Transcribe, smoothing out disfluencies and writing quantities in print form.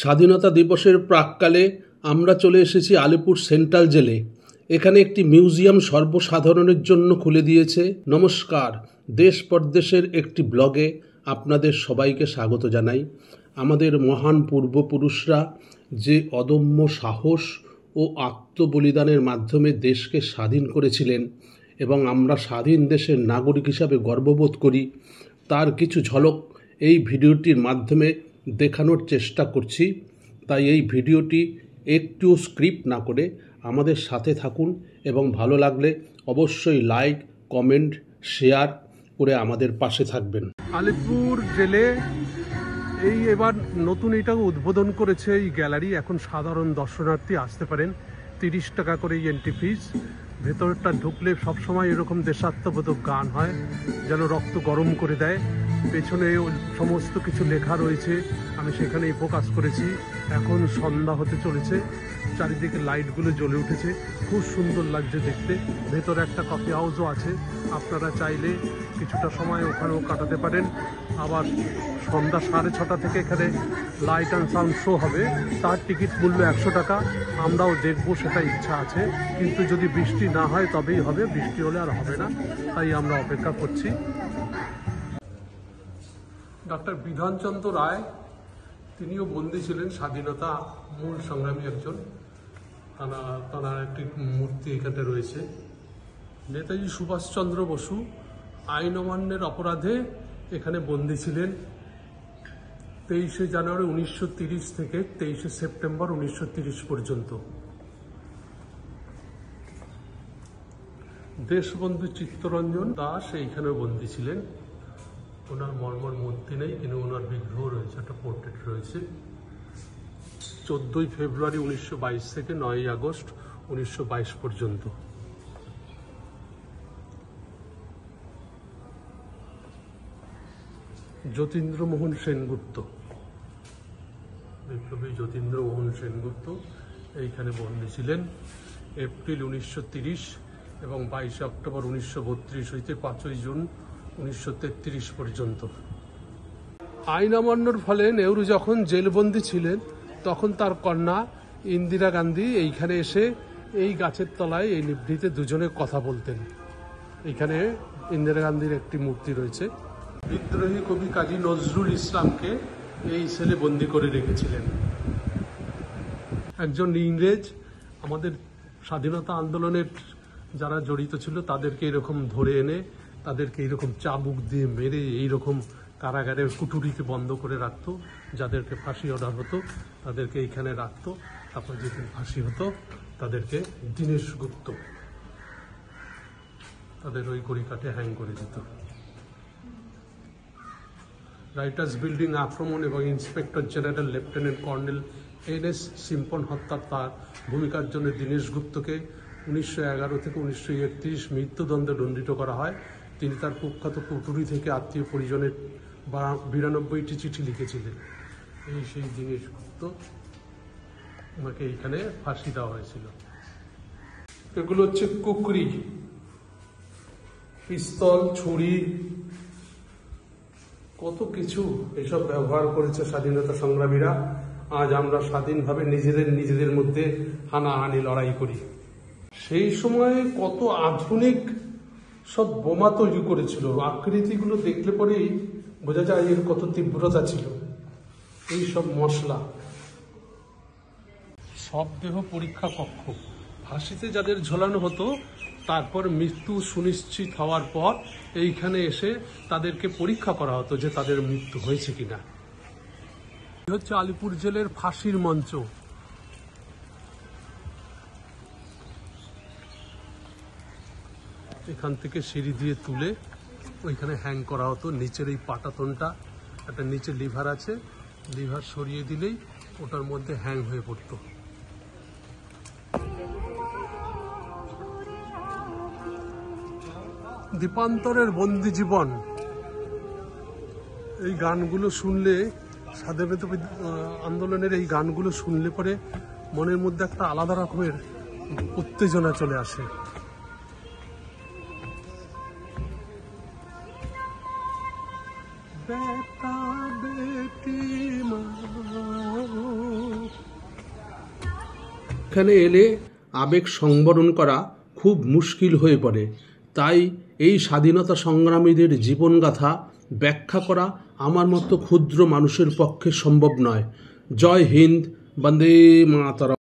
স্বাধীনতা দিবসের প্রাক্কালে আমরা চলে এসেছি আলিপুর সেন্ট্রাল জেলে। এখানে একটি মিউজিয়াম সর্বসাধারণের জন্য খুলে দিয়েছে। নমস্কার, দেশ পরদেশের একটি ব্লগে আপনাদের সবাইকে স্বাগত জানাই। আমাদের মহান পূর্বপুরুষরা যে অদম্য সাহস ও আত্মবলিদানের মাধ্যমে দেশকে স্বাধীন করেছিলেন এবং আমরা স্বাধীন দেশের নাগরিক হিসাবে গর্ববোধ করি, তার কিছু ঝলক এই ভিডিওটির মাধ্যমে দেখানোর চেষ্টা করছি। তাই এই ভিডিওটি একটুও স্ক্রিপ্ট না করে আমাদের সাথে থাকুন এবং ভালো লাগলে অবশ্যই লাইক, কমেন্ট, শেয়ার করে আমাদের পাশে থাকবেন। আলিপুর জেলে এবার নতুন এটাও উদ্বোধন করেছে এই গ্যালারি। এখন সাধারণ দর্শনার্থী আসতে পারেন, 30 টাকা করে এন্ট্রি ফিস। ভেতরটা ঢুকলে সবসময় এরকম দেশাত্মবোধক গান হয়, যেন রক্ত গরম করে দেয়। পেছনে সমস্ত কিছু লেখা রয়েছে, আমি সেখানেই ফোকাস করেছি। এখন সন্ধ্যা হতে চলেছে, চারিদিকে লাইটগুলো জ্বলে উঠেছে, খুব সুন্দর লাগছে দেখতে। ভেতরে একটা কফি হাউসও আছে, আপনারা চাইলে কিছুটা সময় ওখানেও কাটাতে পারেন। আবার সন্ধ্যা 6:30 থেকে এখানে লাইট অ্যান্ড সাউন্ড শো হবে, তার টিকিট মূল্য 100 টাকা। আমরাও দেখবো, সেটা ইচ্ছা আছে, কিন্তু যদি বৃষ্টি না হয় তবেই হবে, বৃষ্টি হলে আর হবে না, তাই আমরা অপেক্ষা করছি। ডক্টর বিধানচন্দ্র রায়, তিনিও বন্দী ছিলেন, স্বাধীনতা মূল সংগ্রামী একজন। তাঁর একটি মূর্তি এখানে রয়েছে। নেতাজি সুভাষচন্দ্র বসু আইন অমান্যের অপরাধে এখানে বন্দী ছিলেন 23শে জানুয়ারি 1930 থেকে 23শে সেপ্টেম্বর 1930 পর্যন্ত। দেশবন্ধু চিত্তরঞ্জন দাস এইখানে বন্দী ছিলেন। ওনার মর্মর মূর্তি নেই, কিন্তু ওনার বিগ্রহ রয়েছে, একটা পোর্ট্রেট রয়েছে। 14ই ফেব্রুয়ারি 1922 থেকে 9ই আগস্ট 1922 পর্যন্ত। যতীন্দ্রমোহন সেনগুপ্ত, বিপ্লবী যতীন্দ্রমোহন সেনগুপ্ত এইখানে বন্দী ছিলেন এপ্রিল 1930 এবং 22 অক্টোবর 1932 হইতে 5ই জুন 1933 পর্যন্ত। আইন অমান্যর ফলে নেহরু যখন জেলবন্দি ছিলেন, তখন তার কন্যা ইন্দিরা গান্ধী এইখানে এসে এই গাছের তলায় এই নিভৃতে দুজনে কথা বলতেন। এইখানে ইন্দিরা গান্ধীর একটি মূর্তি রয়েছে। বিদ্রোহী কবি কাজী নজরুল ইসলামকে এই সেলে বন্দি করে রেখেছিলেন। একজন ইংরেজ আমাদের স্বাধীনতা আন্দোলনের যারা জড়িত ছিল তাদেরকে এরকম ধরে এনে তাদেরকে এইরকম চাবুক দিয়ে মেরে এইরকম কারাগারের কুটুরিতে বন্ধ করে রাখতো। যাদেরকে ফাঁসি অর্ডার হতো তাদেরকে এইখানে রাখতো। তারপর যেদিন ফাঁসি হতো তাদেরকে দীনেশ গুপ্ত তাদের ওই কড়িকাঠে হ্যাং করে দিত। রাইটার্স বিল্ডিং আক্রমণ এবং inspector general lieutenant colonel NS সিম্পন হত্যার তার ভূমিকার জন্য দীনেশ গুপ্তকে 1911 থেকে 1931 মৃত্যুদণ্ডে দণ্ডিত করা হয়। তিনি তার কুখ্যাত কুঠুরি থেকে আত্মীয় পরিজনের 92টি চিঠি লিখেছিলেন। সেই দীনেশ গুপ্ত, ওনাকে এইখানে ফাঁসি দেওয়া হয়েছিল। এগুলো হচ্ছে কুকরি, পিস্তল, ছুরি, কত কিছু এসব ব্যবহার করেছে স্বাধীনতা সংগ্রামীরা। আজ আমরা স্বাধীনভাবে নিজেদের মধ্যে হানাহানি লড়াই করি। সেই সময় কত আধুনিক সব বোমা তৈরি করেছিল, আকৃতিগুলো দেখলে পরেই বোঝা যায় এর কত তীব্রতা ছিল। এই সব মশলা, সব দেহ পরীক্ষা কক্ষ, ফাঁসিতে যাদের ঝোলানো হতো তারপর মৃত্যু সুনিশ্চিত হওয়ার পর এইখানে এসে তাদেরকে পরীক্ষা করা হতো যে তাদের মৃত্যু হয়েছে কিনা। হচ্ছে আলিপুর জেলের ফাঁসির মঞ্চ। এখান থেকে সিঁড়ি দিয়ে তুলে ওইখানে হ্যাং করা হতো। নিচের এই পাটাতনটা, একটা নিচে লিভার আছে, লিভার সরিয়ে দিলেই ওটার মধ্যে হ্যাং হয়ে পড়তো। দীপান্তরের বন্দি জীবন, এই গানগুলো শুনলে, স্বাধীনতা আন্দোলনের এই গানগুলো শুনলে পরে মনের মধ্যে একটা আলাদা রকমের উত্তেজনা চলে আসে। বেটা বেটি মা এখানে এলে আবেগ সংবরণ করা খুব মুশকিল হয়ে পড়ে। তাই এই স্বাধীনতা সংগ্রামীদের জীবনগাথা ব্যাখ্যা করা আমার মতো ক্ষুদ্র মানুষের পক্ষে সম্ভব নয়। জয় হিন্দ, বন্দে মাতরম।